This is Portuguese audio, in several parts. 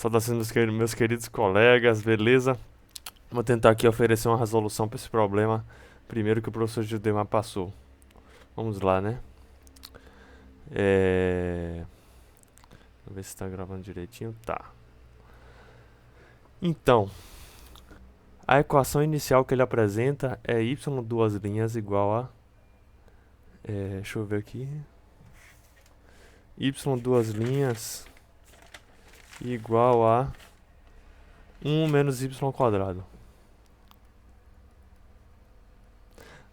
Saudações, meus queridos colegas, beleza? Vou tentar aqui oferecer uma resolução para esse problema, primeiro que o professor Judemar passou. Vamos lá, né? Vamos ver se está gravando direitinho. Tá. Então, a equação inicial que ele apresenta é y duas linhas igual a... deixa eu ver aqui. Y duas linhas igual a 1 menos y quadrado.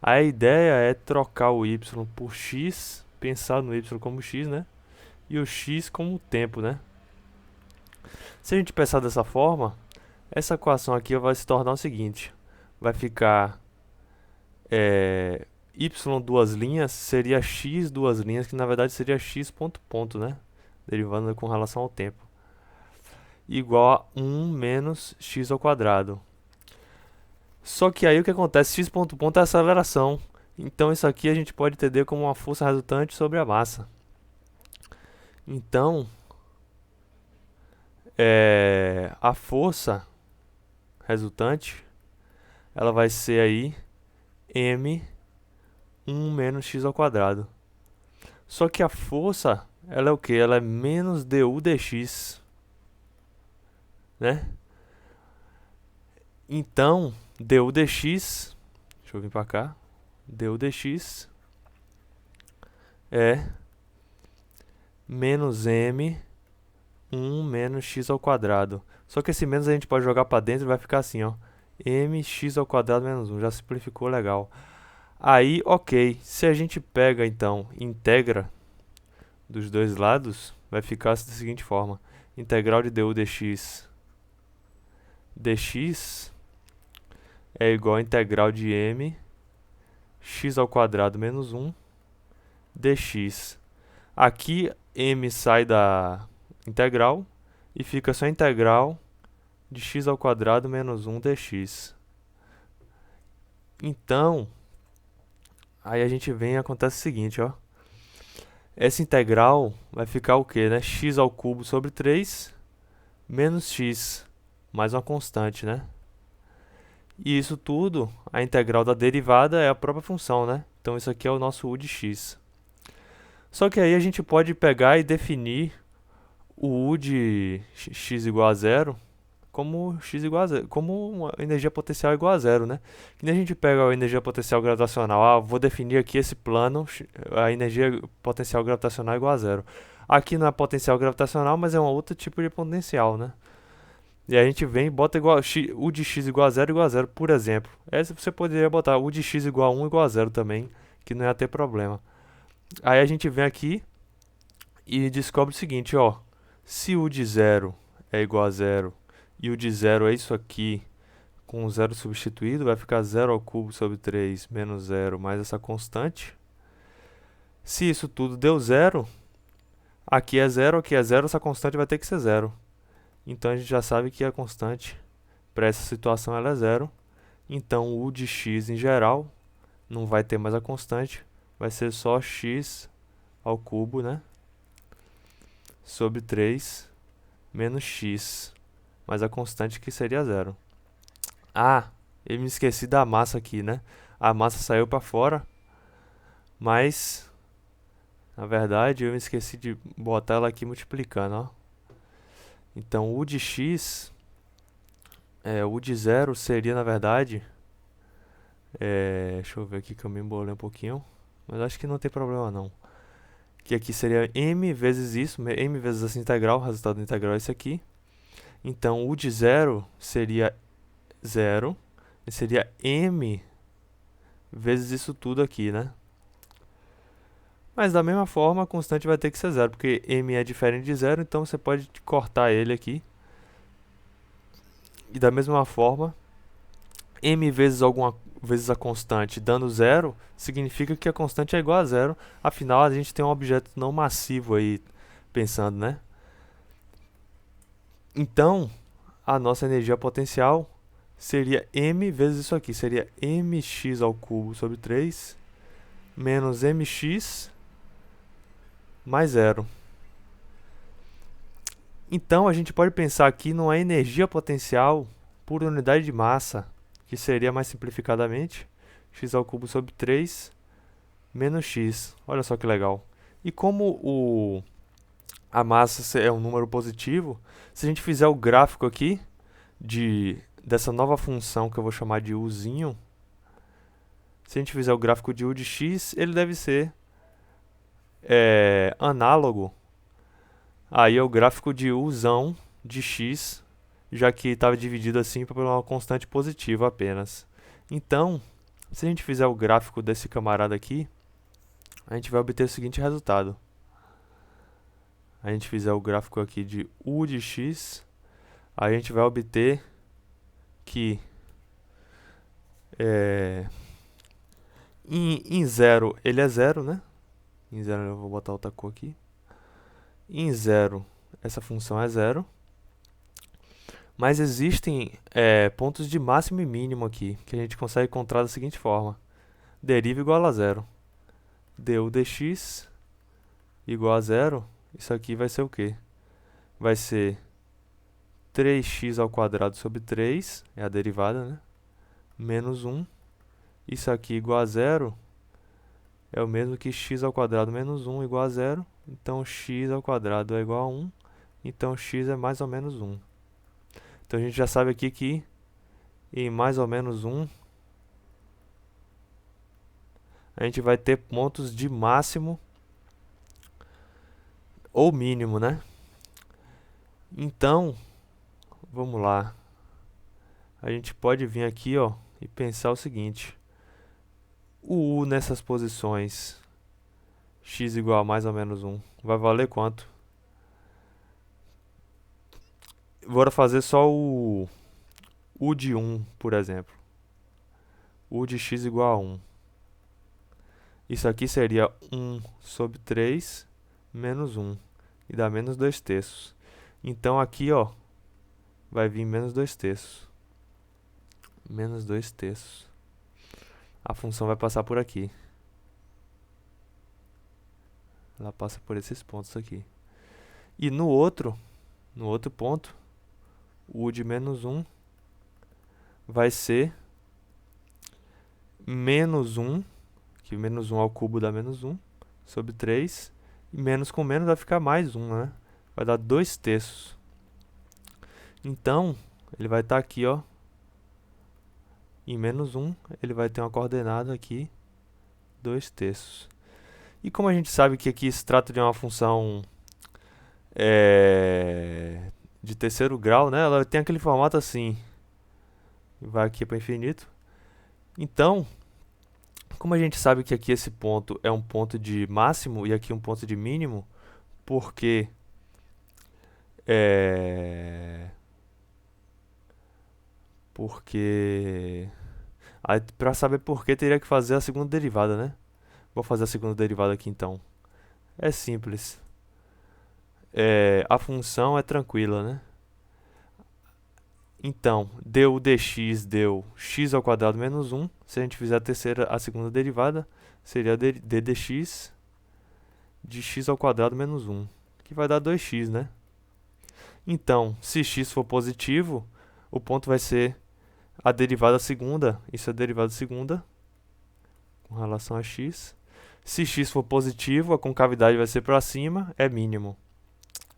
A ideia é trocar o y por x, pensar no y como x, né? E o x como tempo, né? Se a gente pensar dessa forma, essa equação aqui vai se tornar o seguinte. Vai ficar y duas linhas seria x duas linhas, que na verdade seria x ponto ponto, né? Derivando com relação ao tempo. Igual a 1 menos x ao quadrado. Só que aí o que acontece? X ponto ponto é a aceleração. Então isso aqui a gente pode entender como uma força resultante sobre a massa. Então, a força resultante, ela vai ser aí m 1 menos x ao quadrado. Só que a força, ela é o que? Ela é menos du dx, né? Então, du dx, deixa eu vir para cá, du dx é menos m 1 menos x ao quadrado. Só que esse menos a gente pode jogar para dentro e vai ficar assim, ó. mx ao quadrado menos 1. Já simplificou legal. Aí, ok. Se a gente pega, então, integra dos dois lados, vai ficar da seguinte forma. Integral de du dx dx é igual a integral de m x ao quadrado menos 1 dx. Aqui, m sai da integral e fica só a integral de x ao quadrado menos 1 dx. Então, aí a gente vem e acontece o seguinte, ó. Essa integral vai ficar o que, né? X ao cubo sobre 3 menos x, mais uma constante, né? E isso tudo, a integral da derivada é a própria função, né? Então isso aqui é o nosso u de x. Só que aí a gente pode pegar e definir o u de x igual a zero como x igual a zero, como uma energia potencial igual a zero, né? Que nem a gente pega a energia potencial gravitacional. Ah, vou definir aqui esse plano, a energia potencial gravitacional igual a zero. Aqui não é potencial gravitacional, mas é um outro tipo de potencial, né? E aí a gente vem e bota igual, u de x igual a zero, por exemplo. Essa você poderia botar u de x igual a 1 igual a zero também, que não ia ter problema. Aí a gente vem aqui e descobre o seguinte, ó. Se u de 0 é igual a zero e o de 0 é isso aqui, com o zero substituído, vai ficar 0 ao cubo sobre 3 menos 0 mais essa constante. Se isso tudo deu zero, aqui é zero, essa constante vai ter que ser zero. Então a gente já sabe que a constante para essa situação ela é zero. Então o u de x em geral não vai ter mais a constante, vai ser só x ao cubo, né? Sobre 3 menos x, mas a constante que seria zero. Ah, eu me esqueci da massa aqui, né? A massa saiu para fora, mas na verdade eu me esqueci de botar ela aqui multiplicando, ó. Então u de x, u de 0 seria na verdade, deixa eu ver aqui que eu me embolei um pouquinho, mas acho que não tem problema não. Que aqui seria m vezes isso, m vezes essa integral, o resultado da integral é esse aqui. Então, u de 0 seria 0, e seria m vezes isso tudo aqui, né? Mas da mesma forma, a constante vai ter que ser zero, porque m é diferente de zero, então você pode cortar ele aqui. E da mesma forma, m vezes alguma vezes a constante dando zero, significa que a constante é igual a zero. Afinal, a gente tem um objeto não massivo aí, pensando, né? Então, a nossa energia potencial seria m vezes isso aqui, seria mx ao cubo sobre 3 menos mx mais zero. Então a gente pode pensar aqui numa energia potencial por unidade de massa, que seria mais simplificadamente x ao cubo sobre 3 menos x. Olha só que legal. E como a massa é um número positivo, se a gente fizer o gráfico aqui dessa nova função que eu vou chamar de uzinho, se a gente fizer o gráfico de u de x, ele deve ser análogo aí ao gráfico de uzão de x, já que estava dividido assim por uma constante positiva apenas. Então, se a gente fizer o gráfico desse camarada aqui, a gente vai obter o seguinte resultado. A gente fizer o gráfico aqui de u de x, a gente vai obter que em 0 ele é 0, né? Em 0 eu vou botar outra cor aqui. Em 0 essa função é 0. Mas existem pontos de máximo e mínimo aqui, que a gente consegue encontrar da seguinte forma. Deriva igual a 0. Du dx igual a 0. Isso aqui vai ser o quê? Vai ser 3x ao quadrado sobre 3, é a derivada, né? Menos 1. Isso aqui igual a 0 é o mesmo que x ao quadrado menos 1 igual a 0. Então x ao quadrado é igual a 1. Então x é mais ou menos 1. Então a gente já sabe aqui que em mais ou menos 1 a gente vai ter pontos de máximo ou mínimo, né? Então, vamos lá. A gente pode vir aqui, ó, e pensar o seguinte. O u nessas posições x igual a mais ou menos 1 vai valer quanto? Bora fazer só o u de 1, por exemplo. U de x igual a 1. Isso aqui seria 1 sobre 3 menos 1. E dá menos 2 terços. Então aqui, ó, vai vir menos 2 terços. Menos 2 terços. A função vai passar por aqui. Ela passa por esses pontos aqui. E no outro ponto, o u de menos 1 vai ser menos 1, que menos 1 ao cubo dá menos 1, sobre 3. E menos com menos vai ficar mais 1, né? Vai dar 2 terços. Então, ele vai estar aqui, ó. Em menos 1, ele vai ter uma coordenada aqui, 2 terços. E como a gente sabe que aqui se trata de uma função de terceiro grau, né? Ela tem aquele formato assim. Vai aqui para infinito. Então, como a gente sabe que aqui esse ponto é um ponto de máximo e aqui um ponto de mínimo, porque para saber por que teria que fazer a segunda derivada, né? Vou fazer a segunda derivada aqui então. É simples. A função é tranquila, né? Então, du dx deu x ao quadrado menos 1. Se a gente fizer a segunda derivada, seria d dx de x ao quadrado menos 1, que vai dar 2x, né? Então, se x for positivo, o ponto vai ser a derivada segunda. Isso é a derivada segunda com relação a x. Se x for positivo, a concavidade vai ser para cima, é mínimo.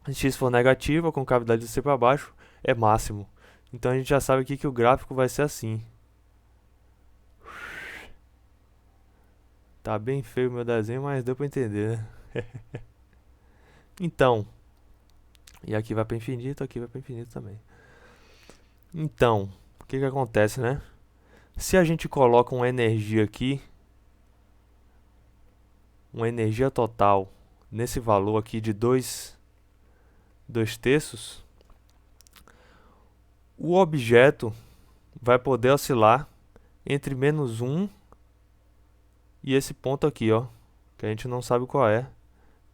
Se x for negativo, a concavidade vai ser para baixo, é máximo. Então a gente já sabe aqui que o gráfico vai ser assim. Tá bem feio o meu desenho, mas deu para entender, né? Então, e aqui vai para infinito, aqui vai para infinito também. Então, o que acontece, né? Se a gente coloca uma energia aqui, uma energia total nesse valor aqui de 2 terços, o objeto vai poder oscilar entre menos 1 e esse ponto aqui, ó, que a gente não sabe qual é.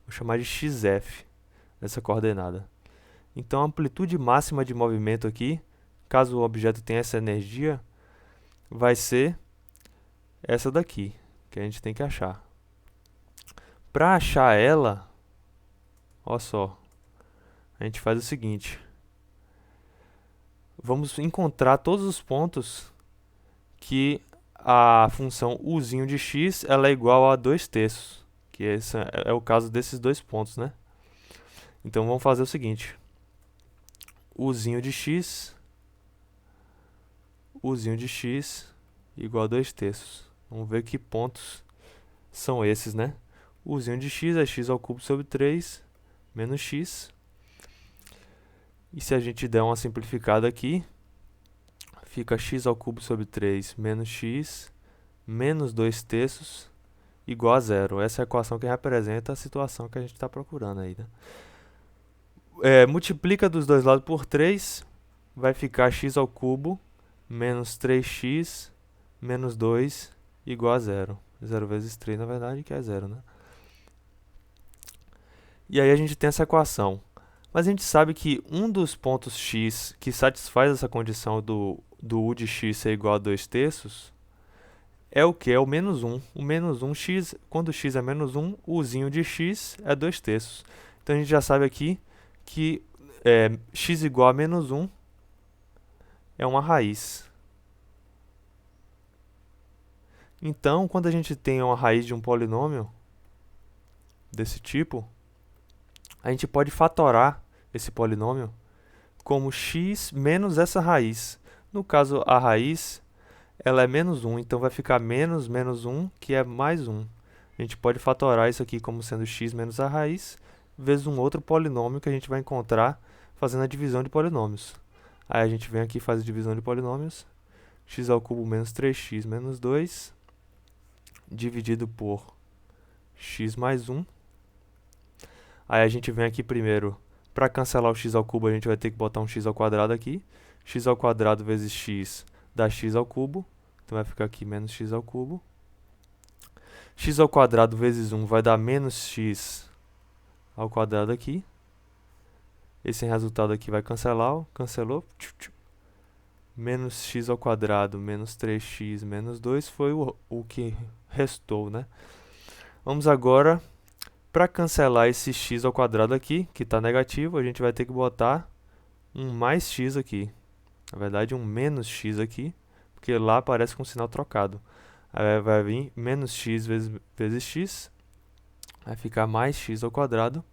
Vou chamar de xf, essa coordenada. Então a amplitude máxima de movimento aqui, caso o objeto tenha essa energia, vai ser essa daqui, que a gente tem que achar. Para achar ela, olha só, a gente faz o seguinte. Vamos encontrar todos os pontos que a função uzinho de x ela é igual a 2/3, que esse é o caso desses dois pontos, né? Então vamos fazer o seguinte. Uzinho de x igual a 2/3. Vamos ver que pontos são esses, né? Uzinho de x é x ao cubo sobre 3 menos x. E se a gente der uma simplificada aqui, fica x ao cubo sobre 3 menos x menos 2/3 igual a zero. Essa é a equação que representa a situação que a gente está procurando aí, né? Multiplica dos dois lados por 3, vai ficar x ao cubo menos 3x menos 2 igual a zero. 0 vezes 3, na verdade, que é zero, né? E aí a gente tem essa equação. Mas a gente sabe que um dos pontos x que satisfaz essa condição do u de x ser igual a 2/3 é o que? É o menos 1. O menos 1, x, quando x é menos 1, o uzinho de x é 2/3. Então a gente já sabe aqui que x igual a menos 1 é uma raiz. Então, quando a gente tem uma raiz de um polinômio desse tipo, a gente pode fatorar esse polinômio como x menos essa raiz. No caso, a raiz ela é menos 1, então vai ficar menos 1, que é mais 1. A gente pode fatorar isso aqui como sendo x menos a raiz, vezes um outro polinômio que a gente vai encontrar fazendo a divisão de polinômios. Aí a gente vem aqui e faz a divisão de polinômios. X ao cubo menos 3x menos 2, dividido por x mais 1. Aí a gente vem aqui primeiro, para cancelar o x ao cubo, a gente vai ter que botar um x ao quadrado aqui. X ao quadrado vezes x dá x ao cubo. Então vai ficar aqui menos x ao cubo. X ao quadrado vezes 1 vai dar menos x ao quadrado aqui. Esse resultado aqui vai cancelar, ó. Cancelou. Menos x ao quadrado menos 3x menos 2 foi o que restou, né? Vamos agora, para cancelar esse x ao quadrado aqui, que está negativo, a gente vai ter que botar um mais x aqui. Na verdade, um menos x aqui, porque lá aparece com o sinal trocado. Aí vai vir menos x vezes x, vai ficar mais x ao quadrado,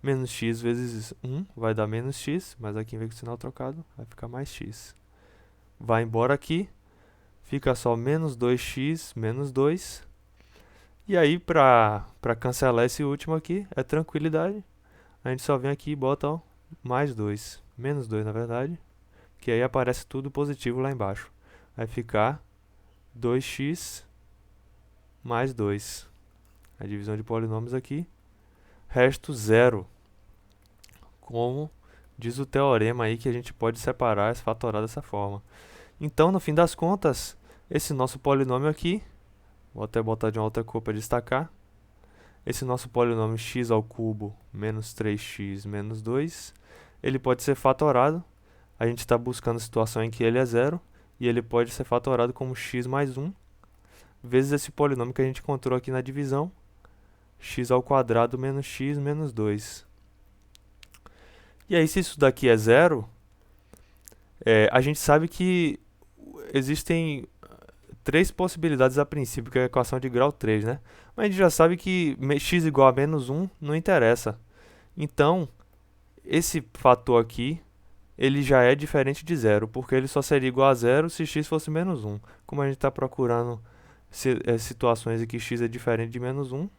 menos x vezes 1 vai dar menos x, mas aqui vem com o sinal trocado, vai ficar mais x. Vai embora aqui, fica só menos 2x menos 2. E aí, para cancelar esse último aqui, é tranquilidade. A gente só vem aqui e bota ó, mais 2. Menos 2, na verdade. Que aí aparece tudo positivo lá embaixo. Vai ficar 2x mais 2. A divisão de polinômios aqui. Resto zero. Como diz o teorema aí que a gente pode separar esse fatorado dessa forma. Então, no fim das contas, esse nosso polinômio aqui, vou até botar de uma outra cor para destacar, esse nosso polinômio x ao cubo menos 3x menos 2, ele pode ser fatorado. A gente está buscando a situação em que ele é zero, e ele pode ser fatorado como x mais 1, vezes esse polinômio que a gente encontrou aqui na divisão, x ao quadrado menos x menos 2. E aí, se isso daqui é zero, a gente sabe que existem três possibilidades a princípio, que é a equação de grau 3, né? Mas a gente já sabe que x igual a menos 1 não interessa. Então, esse fator aqui, ele já é diferente de zero, porque ele só seria igual a zero se x fosse menos 1. Como a gente está procurando situações em que x é diferente de menos 1,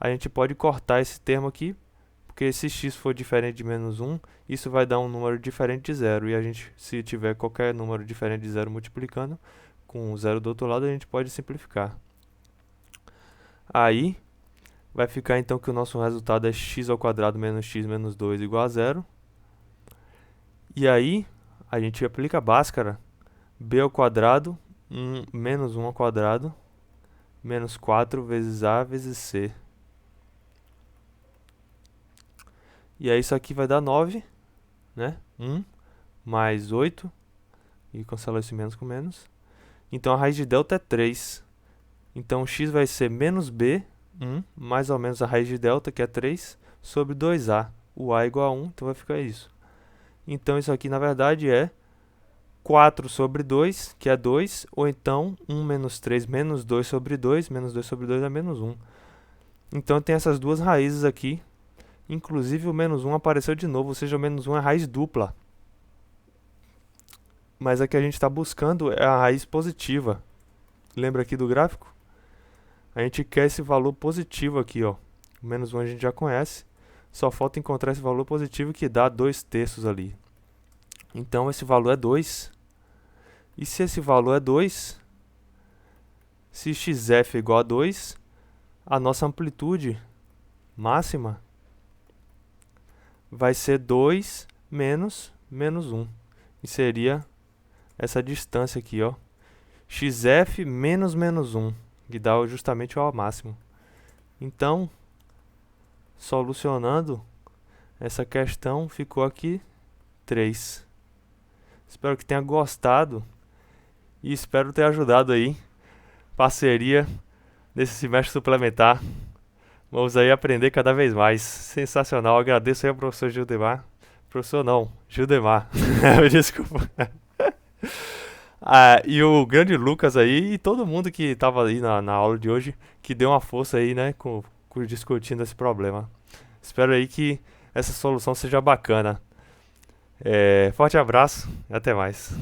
a gente pode cortar esse termo aqui, porque se x for diferente de menos 1, isso vai dar um número diferente de zero. E a gente, se tiver qualquer número diferente de zero multiplicando, com zero do outro lado, a gente pode simplificar. Aí, vai ficar então que o nosso resultado é x ao quadrado menos x menos 2 igual a zero. E aí, a gente aplica a Bhaskara. B ao quadrado, menos 1 ao quadrado, menos 4 vezes A vezes C. E aí isso aqui vai dar 9, né? 1 mais 8, e cancela esse menos com menos. Então a raiz de delta é 3. Então x vai ser menos b, 1, mais ou menos a raiz de delta, que é 3, sobre 2a. o A igual a 1, então vai ficar isso. Então isso aqui na verdade é 4 sobre 2, que é 2, ou então 1 menos 3 menos 2 sobre 2, menos 2 sobre 2 é menos 1. Então tem essas duas raízes aqui, inclusive o menos 1 apareceu de novo, ou seja, o menos 1 é raiz dupla. Mas a que a gente está buscando é a raiz positiva. Lembra aqui do gráfico? A gente quer esse valor positivo aqui, ó. O menos 1 a gente já conhece. Só falta encontrar esse valor positivo que dá 2/3 ali. Então esse valor é 2. E se esse valor é 2, se xf é igual a 2, a nossa amplitude máxima vai ser 2 menos menos 1. E seria essa distância aqui, ó. Xf menos menos 1, que dá justamente o A máximo. Então, solucionando essa questão, ficou aqui 3. Espero que tenha gostado e espero ter ajudado aí. Parceria nesse semestre suplementar. Vamos aí aprender cada vez mais. Sensacional. Agradeço aí ao professor Gildemar. Professor não, Gildemar. Desculpa. E o grande Lucas aí e todo mundo que estava aí na aula de hoje, que deu uma força aí, né, discutindo esse problema. Espero aí que essa solução seja bacana. Forte abraço e até mais.